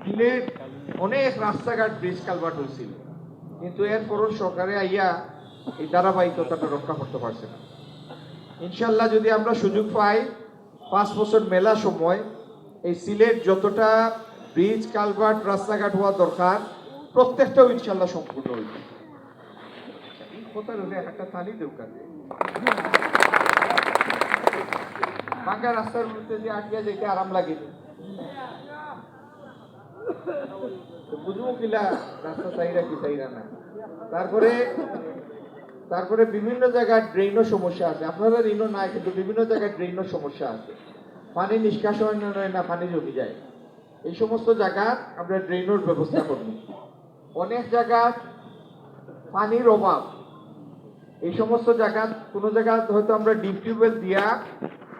সিলেট অনেক রাস্তাঘাট bridge culvert হয়েছিল, কিন্তু এরপরও সরকারে আইয়া এই ধারাবাহিকতাটা রক্ষা করতে পারছে না। ইনশাল্লাহ যদি আমরা সুযোগ পাই 5 বছর মেলা সময় এই সিলেট যতটা ব্রিজ কালভার্ট রাস্তাঘাট হওয়া দরকার প্রত্যেকটাও ইনশাল্লাহ সম্পূর্ণ হইবে। এই কথা রইলে একটা তালি দেউ কাজে বাঁকা রাস্তার মধ্যে যে আটকে যেতে আরাম লাগে বুঝবো কিলা রাস্তা চাইরা কি চাইরা না। তারপরে বিভিন্ন জায়গায় ড্রেনও সমস্যা আছে, আপনাদের ঋণও নাই, কিন্তু বিভিন্ন জায়গায় ড্রেনও সমস্যা আছে, পানি নিষ্কাশন হয় না, পানি জমে যায়। এই সমস্ত জায়গা আমরা ড্রেনের ব্যবস্থা করব। অনেক জায়গা পানির অভাব, এই সমস্ত জায়গা কোনো জায়গা হয়তো আমরা ডিপ টিউবওয়েল দিয়া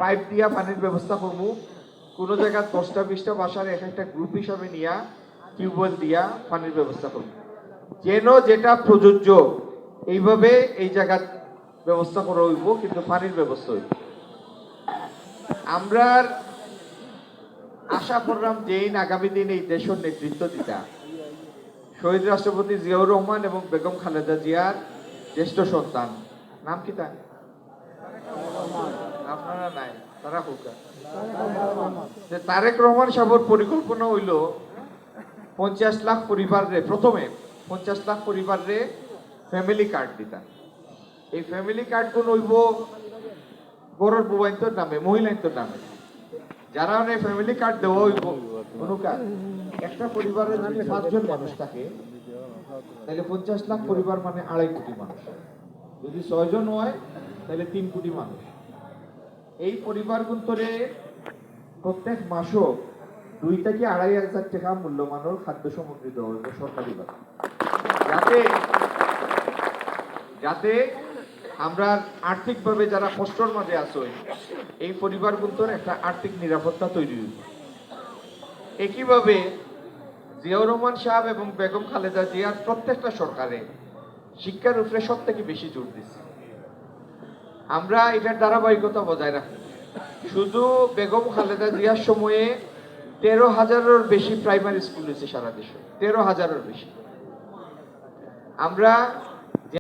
পাইপ দিয়া পানির ব্যবস্থা করবো, কোনো জায়গা 10টা-20টা বাসার এক একটা গ্রুপ হিসাবে নিয়ে টিউবওয়েল দিয়া পানির ব্যবস্থা করবো। যেন যেটা প্রযোজ্য এইভাবে এই জায়গার ব্যবস্থা করা হইব, কিন্তু পানির ব্যবস্থা হইব। আমরা আশা করলাম যে আগামী দিন এই দেশের নেতৃত্ব দিতা শহীদ রাষ্ট্রপতি জিয়াউর রহমান এবং বেগম খালেদা জিয়ার জ্যেষ্ঠ সন্তান, নাম কি তার? আপনারা নাই, তারা হোকা যে তারেক রহমান সাহেবের পরিকল্পনা হইল 50 লাখ পরিবার রে, প্রথমে 50 লাখ পরিবার রে ফ্যামিলি কার্ড দিতা। এই ফ্যামিলি কার্ড কোন হইব গরর বুবাইন্তর নামে, মহিলাইন্তর নামে। যারা ফ্যামিলি কার্ড দেওয়া হইব অনুকার একটা পরিবারে যদি 5 জন মানুষ থাকে তাহলে 50 লাখ পরিবার মানে 2.5 কোটি মানুষ। যদি 6 জন হয় তাহলে 3 কোটি মানুষ। এই পরিবার গুন্তরে প্রত্যেক মাসও 2 থেকে 2,500 টাকা মূল্যমানের খাদ্য সামগ্রী দেওয়া হইব সরকারি ভাবে, যাতে আমরা আর্থিকভাবে যারা কষ্টর মাঝে আছে এই পরিবারগুলোর একটা আর্থিক নিরাপত্তা তৈরি হইব। একইভাবে জিয়াউর রহমান সাহেব এবং বেগম খালেদা জিয়ার প্রত্যেকটা সরকারে শিক্ষার উপরে সব থেকে বেশি জোর দিচ্ছে। আমরা এটার ধারাবাহিকতা বজায় রাখি। শুধু বেগম খালেদা জিয়ার সময়ে 13,000-এর বেশি প্রাইমারি স্কুল হয়েছে সারা দেশে, 13,000-এর বেশি। আমরা